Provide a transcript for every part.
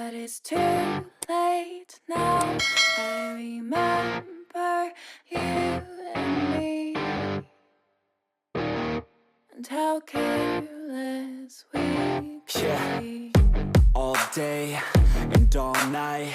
But it's too late now. I remember you and me, and how careless we could be. All day and all night,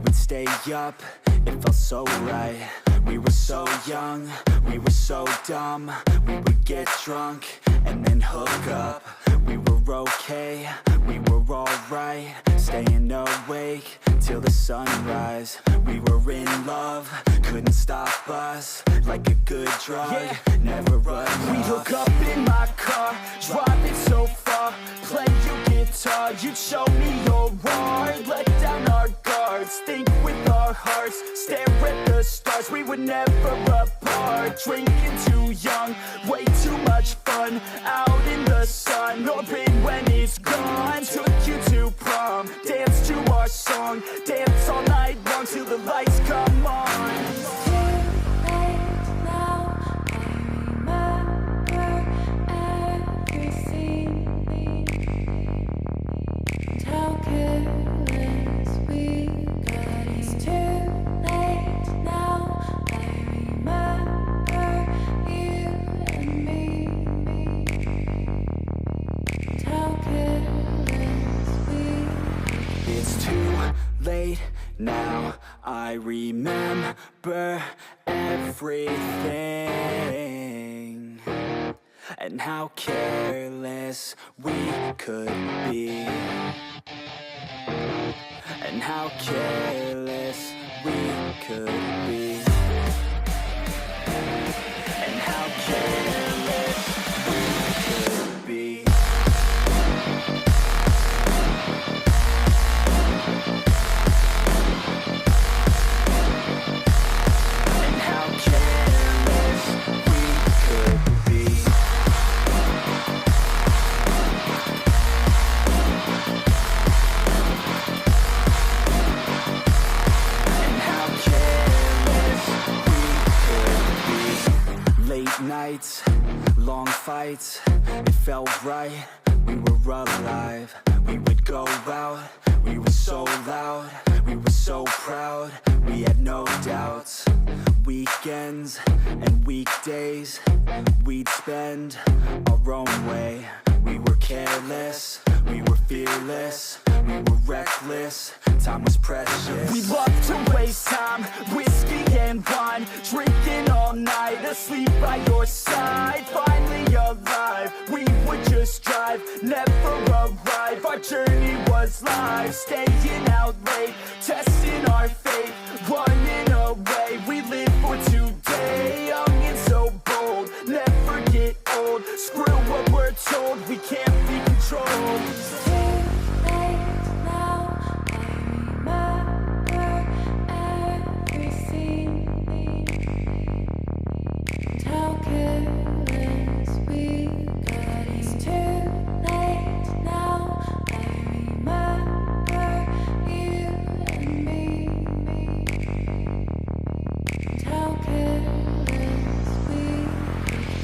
we'd stay up, it felt so right. We were so young, we were so dumb. We would get drunk and then hook up. We were okay, we were alright. Staying awake till the sunrise. We were in love, couldn't stop us. Like a good drug, never enough. We hook up in my car, driving so far. Play your guitar, you'd show me your art. Let down our guards, think with our hearts. Stare at the stars, we were never apart. Drinking too young, way too much fun. Out in the sun, open when it's gone. Took you to prom, dance to our song. Dance all night long till the lights come on. Late now, I remember everything, and how careless we could be, and how careless we could be, and how careless we could be. Nights, long fights, it felt right, we were alive. We would go out, we were so loud, we were so proud, we had no doubts. Weekends and weekdays, we'd spend our own way. We were careless, we were fearless, we were reckless, time was precious. We loved to waste time, whiskey and wine, drinking all night, asleep by your side. Finally alive, we would just drive, never arrive. Our journey was live, staying out late, testing our fate, running away. We live for today, young and so bold, never get old. Screw what we're told, we can't be controlled.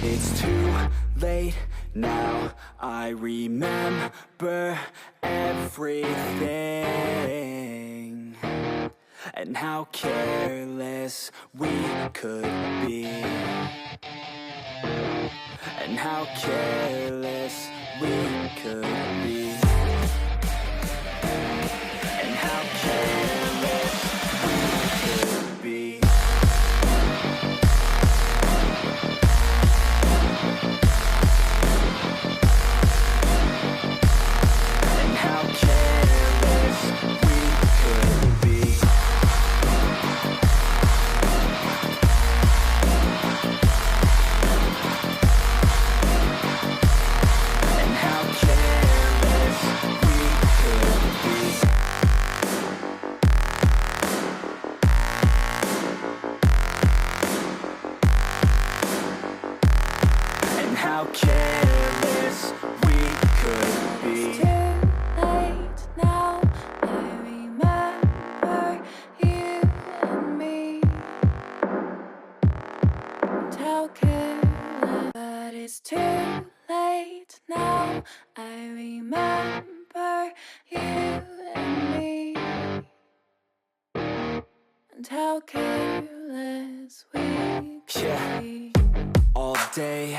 It's too late now, I remember everything, and how careless we could be, and how careless we could be, and how careless we could be. and how careless we could Yeah. be. All day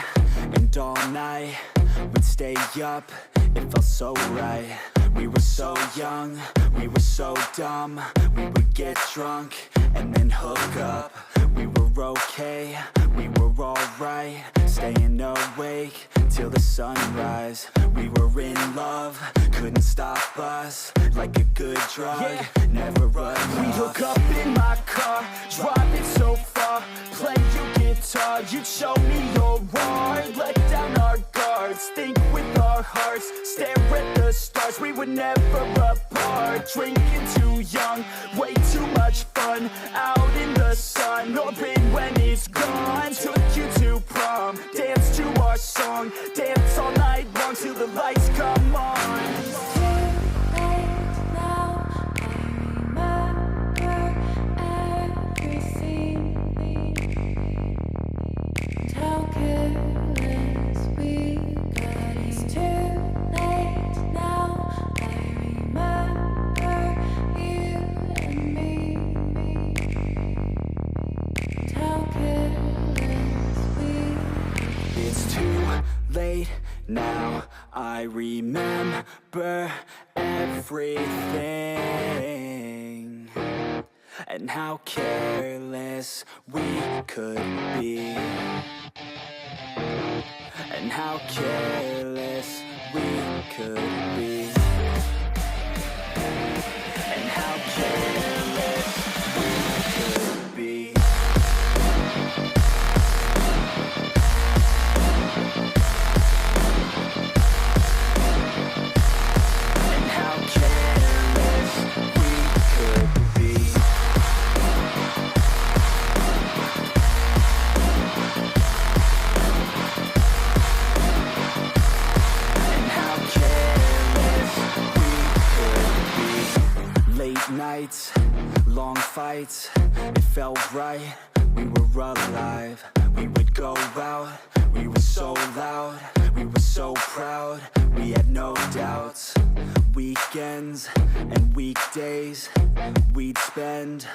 and all night, we'd stay up, it felt so right. We were so young, we were so dumb. We would get drunk and then hook up. We were okay, we were alright. Staying awake till the sunrise. We were in love, couldn't stop us. Like a good drug, never enough. We hook up in my car, driving so far. Play your guitar, you'd show me your art. Let down our guards, think with our hearts. Stare at the stars, we were never apart. Drinking too young, way too much fun. Out in the sun, hoping when it's gone. Took you to prom, dance to our song. Dance all night long till the lights come on. It's too late now, I remember everything. And how careless we could be. And how careless we could be. And how careless we could be. And how careless we could be. And how careless we could be. Late nights, long fights, it felt right. We were alive. We would go out. We were so loud. We were so proud. We had no doubts. Weekends and weekdays, we'd spend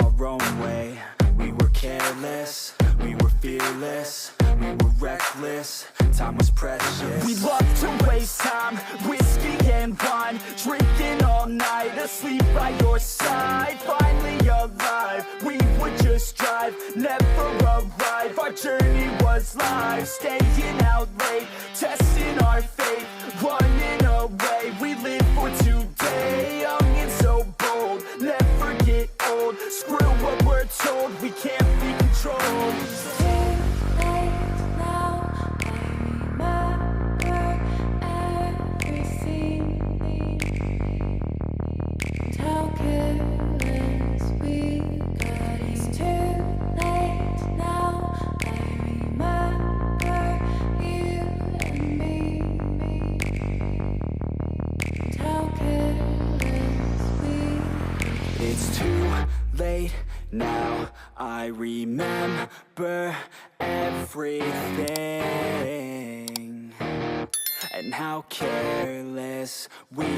our own way. We were careless. We were fearless. We were reckless. Time was precious. We loved to waste time, whiskey and wine. Drinking all night, asleep by your side. Finally alive, we would just drive, never arrive. Our journey was live, staying out late, testing our fate, running away. We live for today, young and so bold. Never get old, screw what we're told. We can't be controlled. It's too late now, I remember everything. And how careless we